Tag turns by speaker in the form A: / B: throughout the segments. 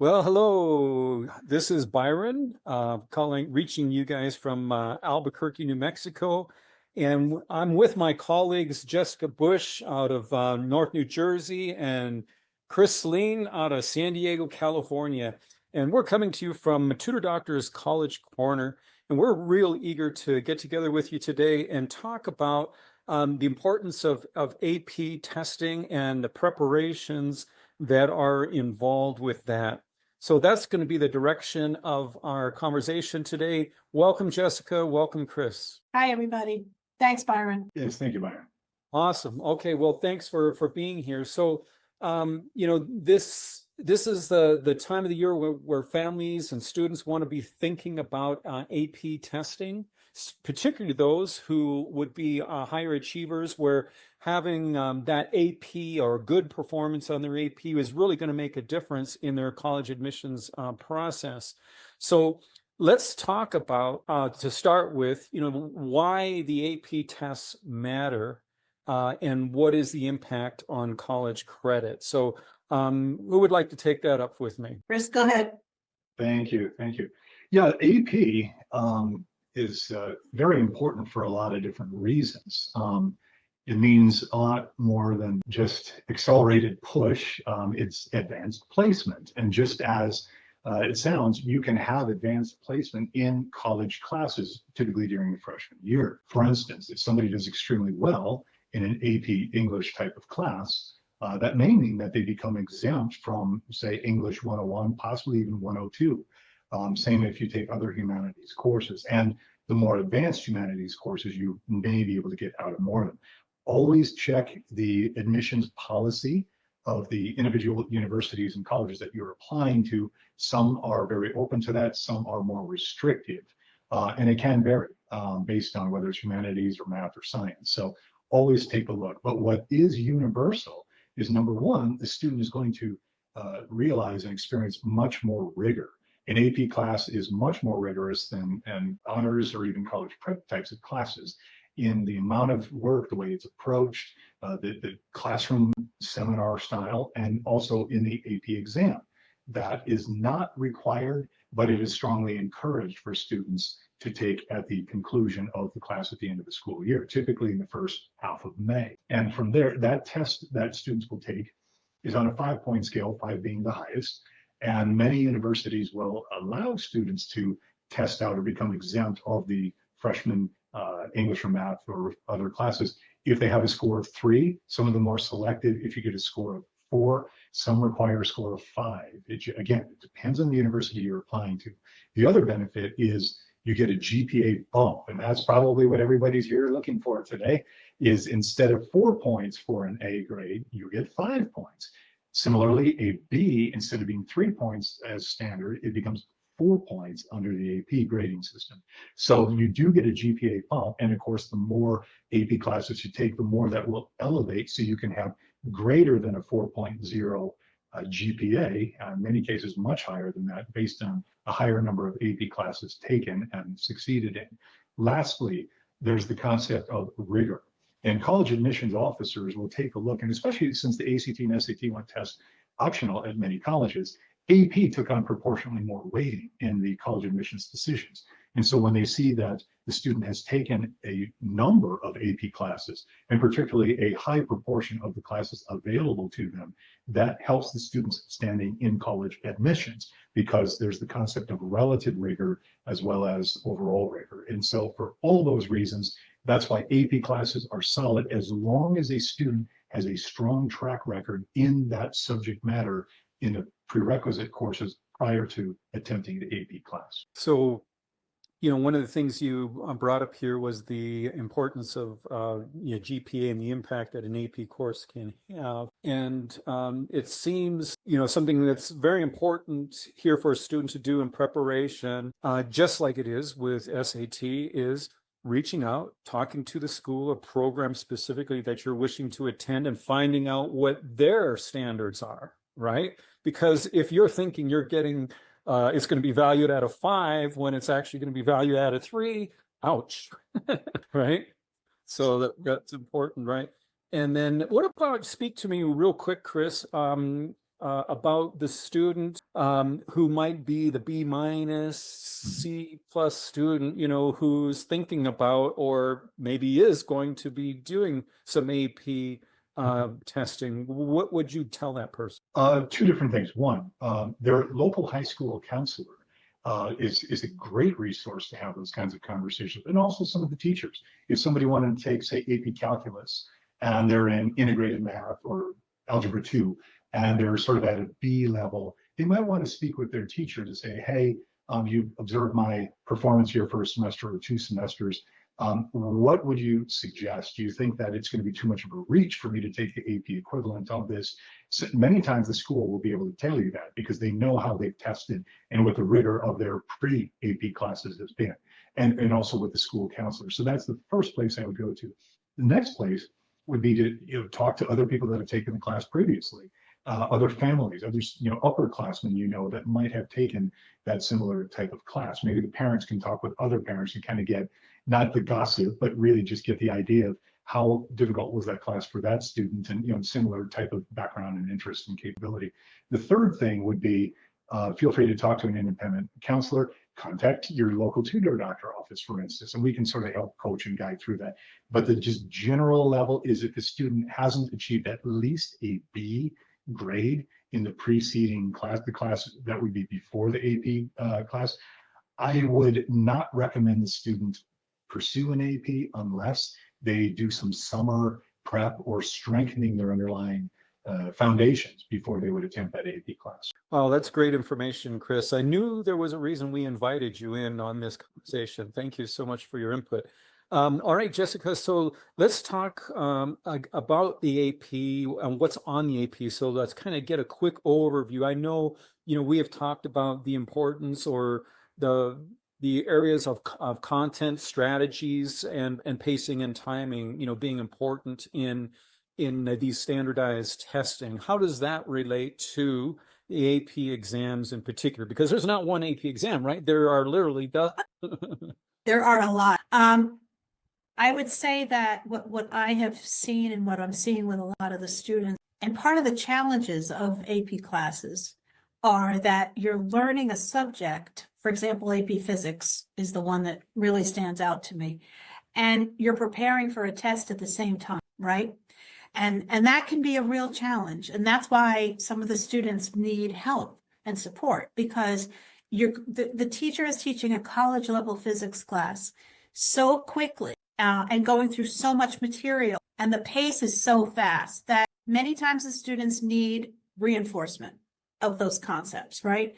A: Well, hello. This is Byron, reaching you guys from Albuquerque, New Mexico, and I'm with my colleagues Jessica Bush out of North New Jersey and Chris Lean out of San Diego, California, and we're coming to you from Tutor Doctor's College Corner, and we're real eager to get together with you today and talk about the importance of AP testing and the preparations that are involved with that. So that's going to be the direction of our conversation today. Welcome, Jessica. Welcome, Chris.
B: Hi, everybody. Thanks, Byron.
C: Yes, thank you, Byron.
A: Awesome. Okay, well, thanks for being here. So, this is the time of the year where families and students want to be thinking about AP testing, particularly those who would be higher achievers, where having that AP or good performance on their AP is really going to make a difference in their college admissions process. So let's talk about, to start with, why the AP tests matter and what is the impact on college credit. So who would like to take that up with me?
B: Chris, go ahead.
C: Thank you. Thank you. Yeah, AP is very important for a lot of different reasons. It means a lot more than just accelerated push. It's advanced placement. And just as it sounds, you can have advanced placement in college classes, typically during the freshman year. For instance, if somebody does extremely well in an AP English type of class, that may mean that they become exempt from, say, English 101, possibly even 102. Same if you take other humanities courses. And the more advanced humanities courses, you may be able to get out of more of them. Always check the admissions policy of the individual universities and colleges that you're applying to. Some are very open to that, some are more restrictive, and it can vary based on whether it's humanities or math or science. So always take a look. But what is universal is, number one, the student is going to realize and experience much more rigor. An AP class is much more rigorous than honors or even college prep types of classes in the amount of work, the way it's approached, the classroom seminar style, and also in the AP exam. That is not required, but it is strongly encouraged for students to take at the conclusion of the class at the end of the school year, typically in the first half of May. And from there, that test that students will take is on a 5-point scale, 5 being the highest. And many universities will allow students to test out or become exempt of the freshman English or math or other classes if they have a score of 3. Some of them are selective if you get a score of 4. Some require a score of 5. Again, it depends on the university you're applying to. The other benefit is you get a GPA bump, and that's probably what everybody's here looking for today, is instead of 4 points for an A grade, you get 5 points. Similarly, a B, instead of being 3 points as standard, it becomes 4 points under the AP grading system. So you do get a GPA bump, and of course, the more AP classes you take, the more that will elevate, so you can have greater than a 4.0 GPA, in many cases much higher than that, based on a higher number of AP classes taken and succeeded in. Lastly, there's the concept of rigor. And college admissions officers will take a look, and especially since the ACT and SAT went test optional at many colleges, AP took on proportionally more weighting in the college admissions decisions. And so when they see that the student has taken a number of AP classes, and particularly a high proportion of the classes available to them, that helps the students standing in college admissions, because there's the concept of relative rigor as well as overall rigor. And so for all those reasons, that's why AP classes are solid, as long as a student has a strong track record in that subject matter in the prerequisite courses prior to attempting the AP class.
A: So, one of the things you brought up here was the importance of GPA and the impact that an AP course can have. And it seems, something that's very important here for a student to do in preparation, just like it is with SAT, is reaching out, talking to the school or program specifically that you're wishing to attend, and finding out what their standards are, right? Because if you're thinking you're getting it's going to be valued at a 5 when it's actually going to be valued at a 3, ouch, right? So that's important, right? And then what about, speak to me real quick, Chris, about the student who might be the B minus, C plus student, who's thinking about or maybe is going to be doing some AP testing? What would you tell that person?
C: Two different things. One, their local high school counselor is a great resource to have those kinds of conversations, and also some of the teachers. If somebody wanted to take, say, AP Calculus, and they're in integrated math or Algebra 2, and they're sort of at a B level, they might want to speak with their teacher to say, hey, you observed my performance here for a semester or 2 semesters. What would you suggest? Do you think that it's going to be too much of a reach for me to take the AP equivalent of this? So many times the school will be able to tell you that because they know how they've tested and what the rigor of their pre-AP classes has been, and also with the school counselor. So that's the first place I would go to. The next place would be to talk to other people that have taken the class previously, other families, others, upperclassmen that might have taken that similar type of class. Maybe the parents can talk with other parents and kind of get not the gossip, but really just get the idea of how difficult was that class for that student, and similar type of background and interest and capability. The third thing would be feel free to talk to an independent counselor. Contact your local tutor doctor office, for instance, and we can sort of help coach and guide through that. But the just general level is if the student hasn't achieved at least a B grade in the preceding class, the class that would be before the AP class, I would not recommend the student pursue an AP unless they do some summer prep or strengthening their underlying foundations before they would attempt that AP class.
A: Oh, that's great information, Chris. I knew there was a reason we invited you in on this conversation. Thank you so much for your input. All right, Jessica, so let's talk about the AP and what's on the AP. So let's kind of get a quick overview. I know, we have talked about the importance or the areas of content strategies and pacing and timing, being important in these standardized testing. How does that relate to the AP exams in particular? Because there's not one AP exam, right? There are literally
B: There are a lot. I would say that what I have seen and what I'm seeing with a lot of the students, and part of the challenges of AP classes are that you're learning a subject. For example, AP Physics is the one that really stands out to me. And you're preparing for a test at the same time, right? And that can be a real challenge. And that's why some of the students need help and support, because the teacher is teaching a college level physics class so quickly and going through so much material. And the pace is so fast that many times the students need reinforcement of those concepts, right?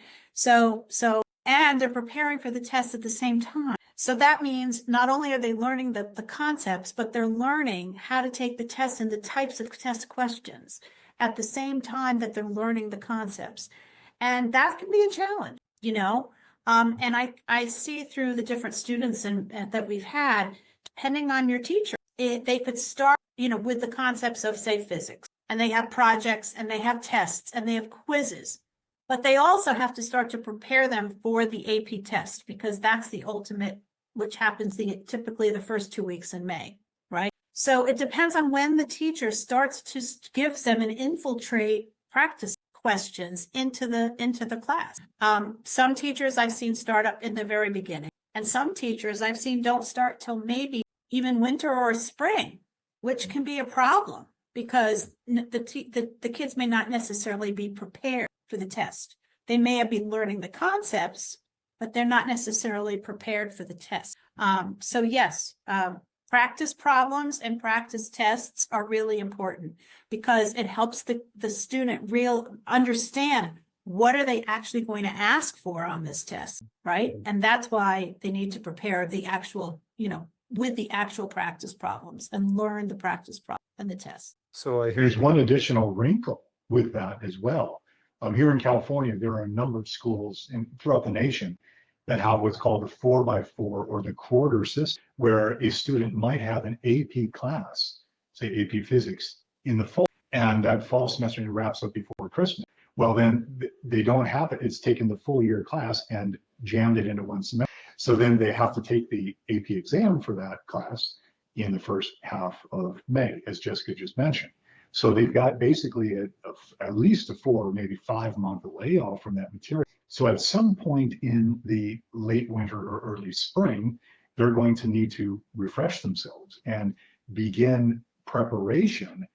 B: And they're preparing for the test at the same time. So that means not only are they learning the concepts, but they're learning how to take the test and the types of test questions at the same time that they're learning the concepts. And that can be a challenge, and I see through the different students that we've had, depending on your teacher, they could start, with the concepts of, say, physics, and they have projects and they have tests and they have quizzes. But they also have to start to prepare them for the AP test, because that's the ultimate, which happens typically the first 2 weeks in May, right? So it depends on when the teacher starts to give them and infiltrate practice questions into the class. Some teachers I've seen start up in the very beginning, and some teachers I've seen don't start till maybe even winter or spring, which can be a problem because the kids may not necessarily be prepared for the test. They may be learning the concepts, but they're not necessarily prepared for the test. So yes, practice problems and practice tests are really important because it helps the student understand what are they actually going to ask for on this test, right? And that's why they need to prepare the actual, with the actual practice problems and learn the practice problem and the test.
A: So
C: There's one additional wrinkle with that as well. Here in California, there are a number of schools throughout the nation that have what's called the 4x4 or the quarter system, where a student might have an AP class, say AP Physics, in the fall, and that fall semester wraps up before Christmas. Well, then they don't have it. It's taken the full year class and jammed it into one semester. So then they have to take the AP exam for that class in the first half of May, as Jessica just mentioned. So they've got basically at least a 4, maybe 5 month layoff from that material. So at some point in the late winter or early spring, they're going to need to refresh themselves and begin preparation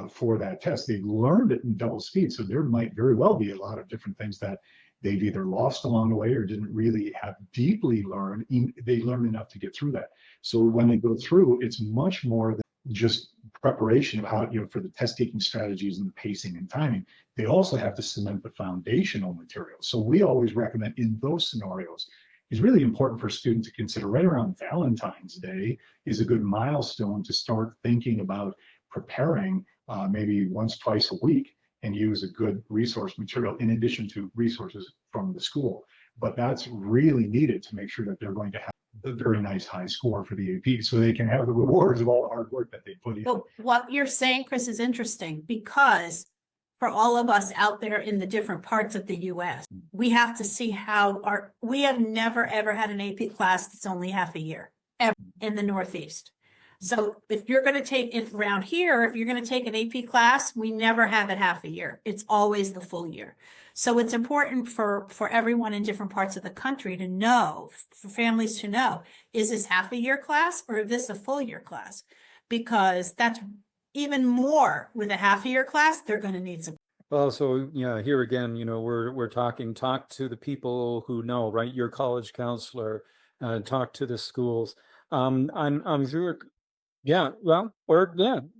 C: for that test. They've learned it in double speed, so there might very well be a lot of different things that they've either lost along the way or didn't really have deeply learned. They learned enough to get through that. So when they go through, it's much more than just preparation of how, for the test taking strategies and the pacing and timing. They also have to cement the foundational material. So we always recommend in those scenarios, it's really important for students to consider right around Valentine's Day is a good milestone to start thinking about preparing maybe once, twice a week, and use a good resource material in addition to resources from the school. But that's really needed to make sure that they're going to have a very nice high score for the AP so they can have the rewards of all the hard work that they put in.
B: But what you're saying, Chris, is interesting because for all of us out there in the different parts of the US, we have to see we have never ever had an AP class that's only half a year ever in the Northeast. So if you're going to take it around here, if you're going to take an AP class, we never have it half a year. It's always the full year. So it's important for everyone in different parts of the country to know, for families to know, is this half a year class or is this a full year class? Because that's even more with a half a year class, they're going to need some.
A: Well, so here again, we're talk to the people who know, right? Your college counselor, talk to the schools. I'm sure. Yeah, well,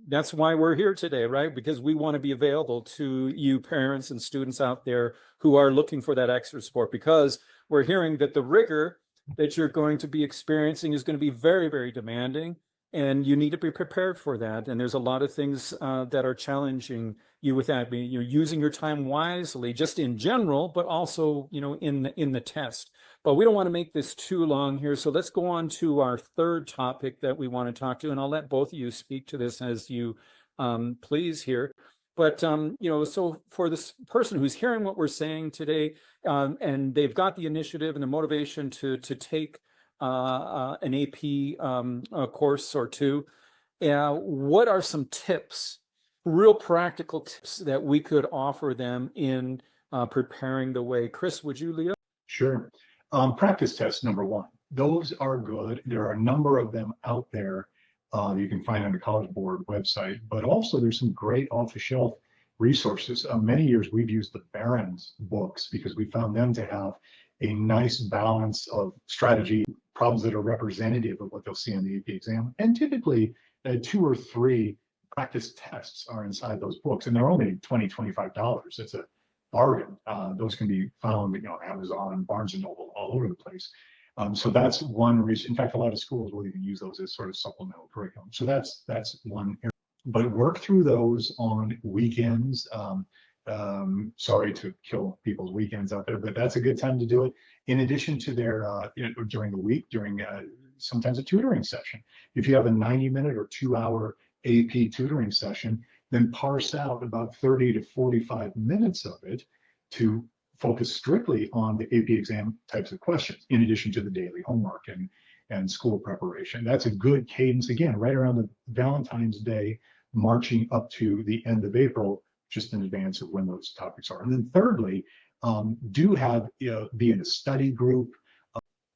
A: that's why we're here today, right? Because we want to be available to you parents and students out there who are looking for that extra support, because we're hearing that the rigor that you're going to be experiencing is going to be very, very demanding, and you need to be prepared for that. And there's a lot of things that are challenging you with that. You're using your time wisely, just in general, but also, in the test. But we don't want to make this too long here. So let's go on to our third topic that we want to talk to. And I'll let both of you speak to this as you please here. But, so for this person who's hearing what we're saying today, and they've got the initiative and the motivation to take an AP course or two, what are some tips, real practical tips that we could offer them in preparing the way? Chris, would you lead us?
C: Sure. Practice tests, number one. Those are good. There are a number of them out there you can find on the College Board website, but also there's some great off-the-shelf resources. Many years we've used the Byron's books because we found them to have a nice balance of strategy, problems that are representative of what they'll see in the AP exam. And typically 2 or 3 practice tests are inside those books, and they're only $20, $25. It's a bargain. Those can be found, Amazon, Barnes and Noble, all over the place. So that's one reason. In fact, a lot of schools will even use those as sort of supplemental curriculum. So that's one area. But work through those on weekends. Sorry to kill people's weekends out there, but that's a good time to do it. In addition to their during the week, during sometimes a tutoring session. If you have a 90-minute or 2-hour AP tutoring session, then parse out about 30 to 45 minutes of it to focus strictly on the AP exam types of questions, in addition to the daily homework and school preparation. That's a good cadence, again, right around the Valentine's Day, marching up to the end of April, just in advance of when those topics are. And then thirdly, do have, be in a study group,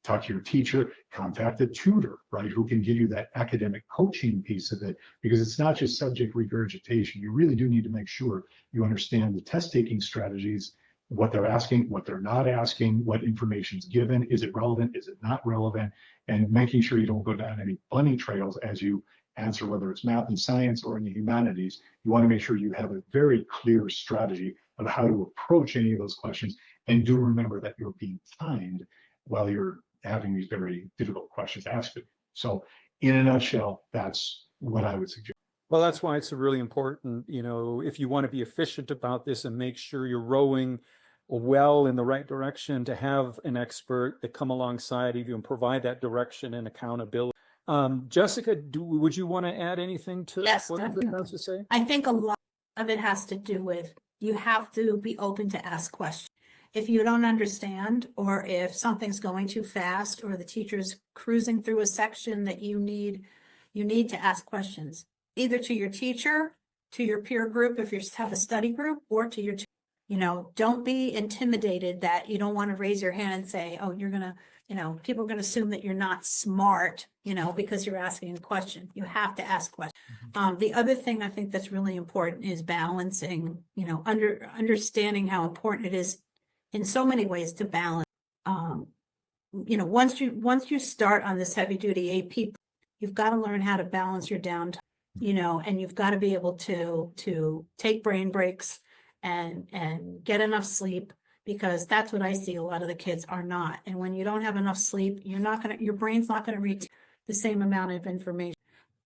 C: talk to your teacher, contact a tutor, right, who can give you that academic coaching piece of it, because it's not just subject regurgitation. You really do need to make sure you understand the test taking strategies, what they're asking, what they're not asking, what information's given, is it relevant, is it not relevant, and making sure you don't go down any bunny trails as you answer, whether it's math and science or in the humanities. You want to make sure you have a very clear strategy of how to approach any of those questions, and do remember that you're being timed while you're having these very difficult questions asked. So in a nutshell, that's what I would suggest.
A: Well, that's why it's really important, if you want to be efficient about this and make sure you're rowing well in the right direction, to have an expert that come alongside of you and provide that direction and accountability. Jessica, would you want to add anything to what it has to say?
B: I think a lot of it has to do with, you have to be open to ask questions. If you don't understand, or if something's going too fast, or the teacher's cruising through a section that you need to ask questions, either to your teacher to your peer group if you have a study group, or to your, don't be intimidated that you don't want to raise your hand and say, oh, you're going to, people are going to assume that you're not smart, because you're asking a question. You have to ask questions. The other thing I think that's really important is balancing, understanding how important it is in so many ways to balance. Once you start on this heavy duty AP, you've got to learn how to balance your downtime, and you've got to be able to take brain breaks and get enough sleep, because that's what I see a lot of the kids are not. And when you don't have enough sleep, your brain's not going to retain the same amount of information.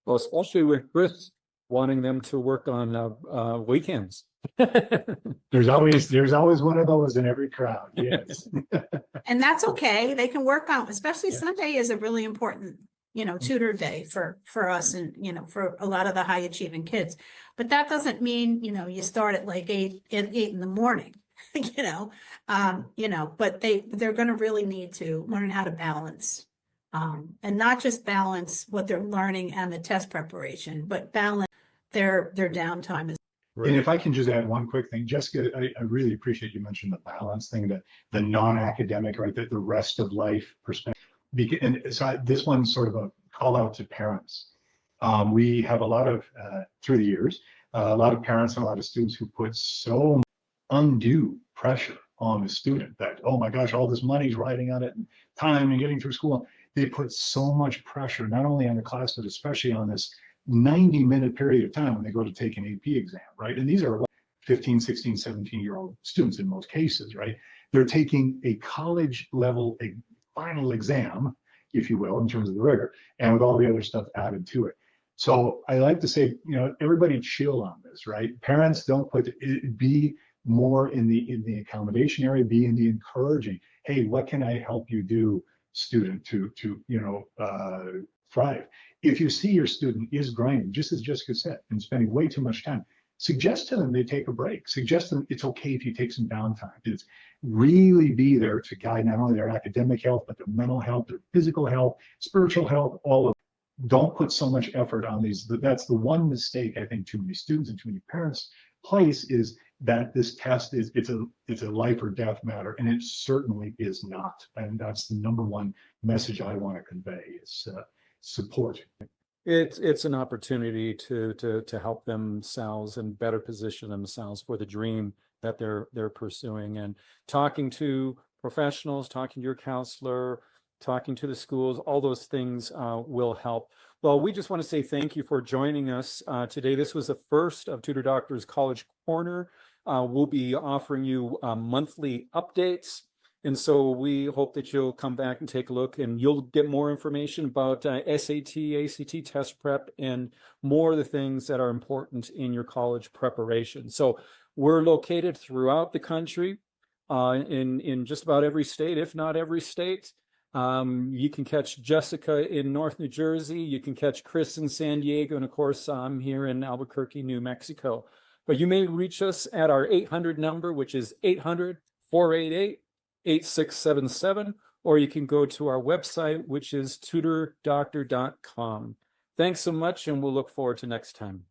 A: Well, especially with Chris wanting them to work on weekends.
C: There's always one of those in every crowd. Yes.
B: And that's okay. They can work on, especially Sunday is a really important, tutor day for us and, for a lot of the high achieving kids. But that doesn't mean, you start at like 8 in the morning, but they're going to really need to learn how to balance, and not just balance what they're learning and the test preparation, but balance their downtime.
C: And if I can just add one quick thing, Jessica, I really appreciate you mentioned the balance thing, the non-academic, right, the rest of life perspective. And so this one's sort of a call out to parents. We have a lot of, through the years, a lot of parents and a lot of students who put so undue pressure on the student that, oh my gosh, all this money's riding on it and time and getting through school. They put so much pressure, not only on the class, but especially on this 90-minute period of time when they go to take an AP exam, right? And these are 15, 16, 17-year-old students in most cases, right? They're taking a college level final exam, if you will, in terms of the rigor, and with all the other stuff added to it. So I like to say, everybody chill on this, right? Parents, don't be more in the accommodation area, be in the encouraging. Hey, what can I help you do, student, to thrive? If you see your student is grinding, just as Jessica said, and spending way too much time, suggest to them they take a break. Suggest to them it's okay if you take some downtime. It's really be there to guide not only their academic health, but their mental health, their physical health, spiritual health, all of it. Don't put so much effort on these. That's the one mistake I think too many students and too many parents place, is that this test it's a life or death matter, and it certainly is not. And that's the number one message I want to convey is support.
A: It's an opportunity to help themselves and better position themselves for the dream that they're pursuing, and talking to professionals, talking to your counselor, talking to the schools, all those things will help. Well, we just want to say thank you for joining us today. This was the first of Tutor Doctor's College Corner. We'll be offering you monthly updates. And so we hope that you'll come back and take a look, and you'll get more information about SAT, ACT test prep, and more of the things that are important in your college preparation. So we're located throughout the country, in just about every state, if not every state. You can catch Jessica in North New Jersey. You can catch Chris in San Diego. And of course, I'm here in Albuquerque, New Mexico. But you may reach us at our 800 number, which is 800-488-8677, or you can go to our website, which is tutordoctor.com. Thanks so much, and we'll look forward to next time.